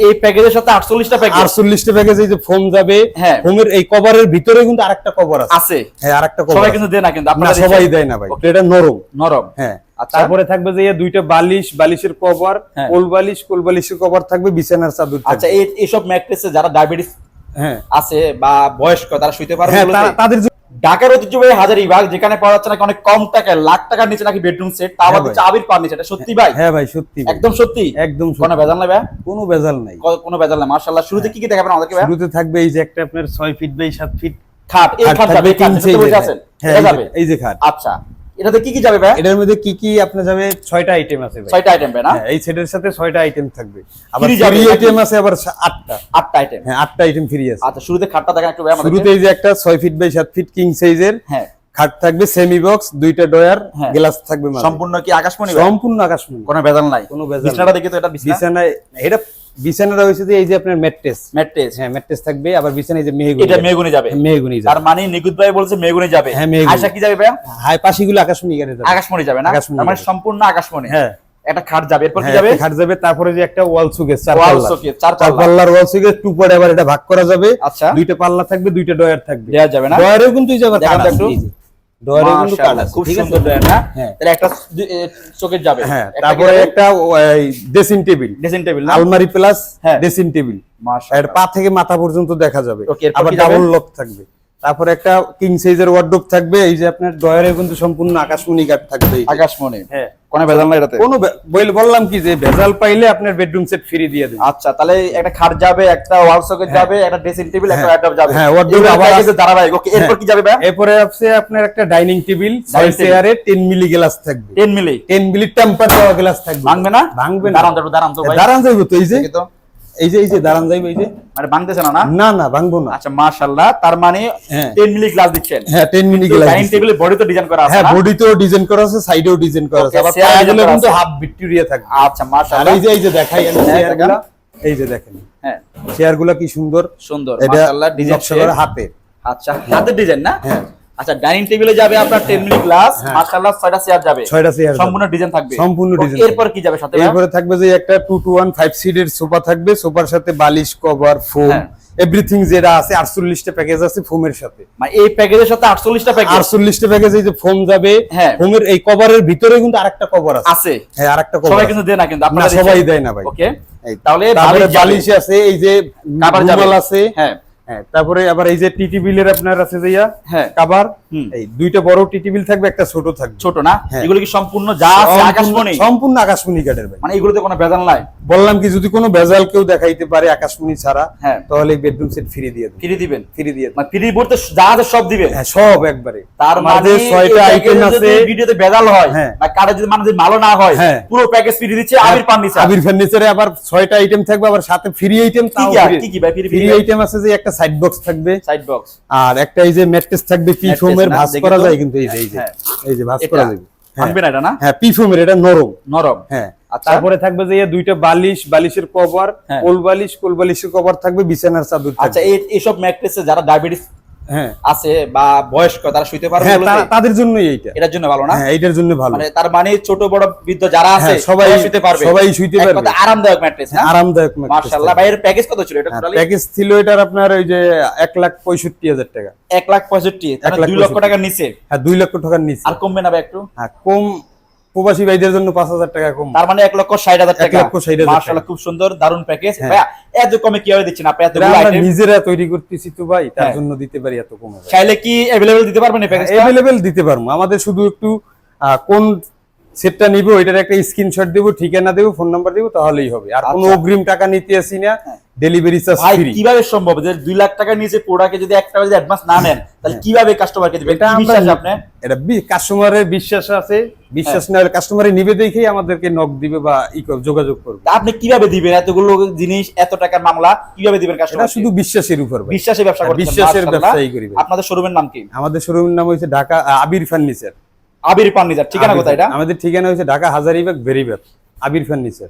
এই প্যাকেজের সাথে 48টা প্যাকেজ, 48টা প্যাকেজ। এই যে ফোম যাবে, ফোমের এই কভারের ভিতরে কিন্তু আরেকটা কভার আছে। হ্যাঁ, আরেকটা কভার সবাই কিন্তু দেয় না, কিন্তু আপনারা সবাই দেয় না ভাই, এটা নরম নরম। হ্যাঁ, তারপরে থাকবে যে দুইটা বালিশ, বালিশের কভার, কোল বালিশ, কোল বালিশের কভার থাকবে, বিছানার চাদর থাকবে। আচ্ছা, এইসব ম্যাট্রেসে যারা ডায়াবেটিস আছে বা বয়স্ক তারা শুইতে পারবে। তাদের ঢাকার ঐতিহ্যবাহী হাজারীবাগ, যেখানে পাওয়া যাচ্ছে নাকি অনেক কম টাকায়, লাখ টাকার নিচে নাকি বেডরুম সেট, তা আবার হচ্ছে আবির ফার্নিচার। এটা সত্যি ভাই? হ্যাঁ ভাই, সত্যি, একদম সত্যি, একদম কোনো ভেজাল নাই ভাই? কোনো ভেজাল নাই, কোনো ভেজাল নাই। মাশাআল্লাহ। শুরুতে কি কি দেখাবেন আমাদেরকে ভাই? শুরুতে থাকবে এই যে একটা আপনার 6 ফিট বাই 7 ফিট খাট। এই খাট যাবে, এই খাট যেটা বলতে আছেন এটা যাবে, এই যে খাট। আচ্ছা, এটাতে কি কি যাবে ভাই? এটার মধ্যে কি কি আপনার যাবে? 6টা আইটেম আছে ভাই। 6টা আইটেম ভাই না? হ্যাঁ, এই সেটের সাথে 6টা আইটেম থাকবে। আবার ফ্রি আইটেম আছে আবার 8টা আইটেম। হ্যাঁ, 8টা আইটেম ফ্রি আছে। আচ্ছা, শুরুতে খাটটা দেখেন একটু ভাই আমাদের। শুরুতে এই যে একটা 6 ফিট বাই 7 ফিট কিং সাইজের খাট থাকবে, সেমি বক্স, দুইটা ডয়ার, গ্লাস থাকবে। সম্পূর্ণ কি আকাশমণি? সম্পূর্ণ আকাশমণি, কোনো ভেজাল নাই, কোনো ভেজাল। বিছানাটা দেখি তো, এটা বিছানা, এটা বিছানাটা হইছে যে এই যে আপনার ম্যাট্রেস। হ্যাঁ, ম্যাট্রেস থাকবে। আবার বিছানা এই যে মেহগুনি, এটা মেহগুনি যাবে। মেহগুনি যাবে, তার মানে নিকুত ভাই বলছে মেহগুনি যাবে। হ্যাঁ, মেহগুনি। আয়শা কি যাবে ভাই? হাই পাশিগুলো আকাশমণি গাড়ি যাবে। আকাশমণি যাবে না? তার মানে সম্পূর্ণ আকাশমণি। হ্যাঁ, একটা খাট যাবে। এরপর কি যাবে? খাট যাবে। তারপরে যে একটা ওয়াল সুকেস, চার পাল্লা, পাল্লার ওয়াল সুকেস, টু পড়ে আবার এটা ভাগ করা যাবে। আচ্ছা, দুইটা পাল্লা থাকবে, দুইটা ডয়ার থাকবে। দেয়া যাবে না? ডয়ারেও কিন্তু এই যাবে কাট আছে, ডয়ারেও কিন্তু কাট আছে। খুব সুন্দর ডয়ার না? তাহলে একটা শোকেস যাবে। হ্যাঁ, তারপরে একটা ড্রেসিং টেবিল, না, আলমারি প্লাস ড্রেসিং টেবিল। মাশাআল্লাহ, এর পা থেকে মাথা পর্যন্ত দেখা যাবে। আবার ডাবল লক থাকবে। তারপরে একটা কিং সাইজের ওয়ার্ডরোব থাকবে। এই যে আপনার ডয়ারে কিন্তু সম্পূর্ণ আকাশমণি কাট থাকবে। আকাশমণি, হ্যাঁ, কোনো ভেজাল নাই এটাতে। কোনো বললাম কি যে ভেজাল পাইলে আপনার বেডরুম সেট ফ্রি দিয়ে দেব। আচ্ছা, তাহলে একটা খাট যাবে, একটা ওয়াল সকেট যাবে, একটা ড্রেসিং টেবিল, একটা ওয়ার্ডরোব যাবে। হ্যাঁ, ওয়ার্ডরোব আবার আছে ধারাবাহিক। ওকে, এরপর কি যাবে ভাই? এরপরে আছে আপনার একটা ডাইনিং টেবিল, 6 চেয়ারে 10 মিলি গ্লাস থাকবে। 10 মিলি টেম্পার দেওয়া গ্লাস থাকবে। ভাঙবে না? ভাঙবে না। দাঁড়ান তো ভাই, দাঁড়ান যাইবো তো। এই যে দাঁড়ান যাইবো। এই যে মানে ভাঙতেছে না? না না, ভাঙবো না। আচ্ছা, মাশাআল্লাহ। তার মানে 10 মিলি গ্লাস দিচ্ছেন? হ্যাঁ, 10 মিলি গ্লাস। ডাইনিং টেবিলের বডি তো ডিজাইন করা আছে? হ্যাঁ, বডিতেও ডিজাইন করা আছে, সাইডেও ডিজাইন করা আছে। আবার চেয়ারগুলো কিন্তু হাফ ভিক্টোরিয়া থাকবে। আচ্ছা, মাশাআল্লাহ। আর এই যে দেখাই আমি চেয়ারগুলো, এই যে দেখেন। হ্যাঁ, চেয়ারগুলো কি সুন্দর সুন্দর, মাশাআল্লাহ, ডিজাইন করা হাতে। আচ্ছা, হাতের ডিজাইন না? হ্যাঁ। আচ্ছা, ডাইনিং টেবিলে যাবে আপনার 10 মিলি গ্লাস, মাশাআল্লাহ, 6টা চেয়ার যাবে। 6টা চেয়ার সম্পূর্ণ ডিজাইন থাকবে। সম্পূর্ণ ডিজাইন। এরপর কি যাবে সাথে? এরপরে থাকবে যে একটা 2 to 1 5 সিটের সোফা থাকবে। সোফার সাথে বালিশ, কভার, ফোম, এভরিথিং যেটা আছে। 48টা প্যাকেজ আছে ফোমের সাথে। মানে এই প্যাকেজের সাথে 48টা প্যাকেজ, 48টা প্যাকেজ। এই যে ফোম যাবে, ফোমের এই কভারের ভিতরে কিন্তু আরেকটা কভার আছে। হ্যাঁ, আরেকটা কভার। সবাই কিন্তু দেয় না, কিন্তু আপনারা সবাই দেয় না ভাই। ওকে, তাহলে বালিশ আছে, এই যে রুমাল আছে। হ্যাঁ, তারপরে আবার এই যে টিটি বিলের আপনার আছে যে কভার। এই দুইটা বড় টিটি বিল থাকবে, একটা ছোট থাকবে। ছোট না? এগুলো কি সম্পূর্ণ যা আছে আকাশমণি? সম্পূর্ণ আকাশমণি কাঠের ভাই। মানে এগুলোতে কোনো ভেজাল নাই? বললাম কি, যদি কোনো ভেজাল কেউ দেখাইতে পারে আকাশমণি ছাড়া, তাহলে বেডরুম সেট ফ্রি দিয়ে দেব। ফ্রি দিবেন? ফ্রি দিয়ে দেব। মানে ফ্রি বলতে যা আছে সব দিবেন? হ্যাঁ, সব একবারে। তার মানে 6টা আইটেম আছে। ভিডিওতে ভেজাল হয় না, কারে যদি মানুষ ভালো না হয়, পুরো প্যাকেজ ফ্রি দিচ্ছে আবির ফার্নিচার। আবির ফার্নিচারে আবার 6টা আইটেম থাকবে, আবার সাথে ফ্রি আইটেম। কি কি ভাই ফ্রি আইটেম আছে? যে একটা সাইড বক্স থাকবে, সাইড বক্স, আর একটা এই যে ম্যাট্রেস থাকবে, পি ফোমের, ভাঁজ করা যায় কিন্তু। এই যে ভাঁজ করা যাবে। ভাঙবে না এটা? না, হ্যাঁ, পি ফোমের, এটা নরম। হ্যাঁ। তারপরে থাকবে যে দুইটা বালিশ, বালিশের কভার, কোল বালিশ, কোল বালিশের কভার থাকবে, বিছানার চাদর থাকবে। আচ্ছা, এইসব ম্যাট্রেসে যারা ডায়াবেটিস আছে বা বয়স্ক তারা শুইতে পারবে? তাদের জন্যই এইটা। এটার জন্য ভালো না? হ্যাঁ, এটার জন্য ভালো। মানে তার মানে ছোট বড় বৃদ্ধ যারা আছে সবাই শুইতে পারবে? সবাই শুইতে পারবে। একটা আরামদায়ক ম্যাট্রেস না? আরামদায়ক ম্যাট্রেস। মাশাআল্লাহ। ভাইয়ের প্যাকেজ কত ছিল এটা টোটালি? প্যাকেজ ছিল এটার আপনার ওই যে 1,65,000 টাকা। 1,65,000, মানে 2 লক্ষ টাকার নিচে? হ্যাঁ, 2 লক্ষ টাকার নিচে। আর কমবে না ভাই একটু? হ্যাঁ, কম। প্রবাসী ভাইদের জন্য 5,000 টাকা কম। তার মানে 1,60,000 টাকা। 1,60,000। মাশাআল্লাহ, খুব সুন্দর, দারুণ প্যাকেজ। ভাই এত কমে কিভাবে দিচ্ছেন আপনি? এতগুলো আমরা আইটেম নিজেরা তৈরি করতেছি তো ভাই, তার জন্য দিতে পারি এত কমে। চাইলে কি अवेलेबल দিতে পারবেন এই প্যাকেজটা? अवेलेबल দিতে পারবো। আমাদের শুধু একটু কোন সেটটা নিব এটার একটা স্ক্রিনশট দেব, ঠিকানা দেব, ফোন নাম্বার দেব, তাহলেই হবে। আর কোনো অগ্রিম টাকা নিতে আসি না, ডেলিভারি চার্জ ফ্রি। কিভাবে সম্ভব যে 2 লাখ টাকার নিচে প্রোডাক্টে যদি 1 টাকা যদি অ্যাডভান্স না নেন, তাহলে কিভাবে কাস্টমারকে দিবেন? এটা বিশ্বাস আপনি? এটা কাস্টমারের বিশ্বাস আছে। বিশ্বাস না হলে কাস্টমারে নিবে দেখেই আমাদেরকে নক দিবে বা যোগাযোগ করবে। আপনি কিভাবে দিবেন এতগুলো জিনিস, এত টাকার মামলা কিভাবে দিবেন কাস্টমার? এটা শুধু বিশ্বাসের উপর ভাই। বিশ্বাসে ব্যবসা করতে, বিশ্বাসের ব্যবসায়ী করি ভাই। আপনাদের শোরুমের নাম কি? আমাদের শোরুমের নাম হইছে ঢাকা আবির ফার্নিচার। আবির ফার্নিচার। ঠিকানা কোথায় এটা? আমাদের ঠিকানা হইছে ঢাকা হাজারীবাগ বেরিবাগ, আবির ফার্নিচার।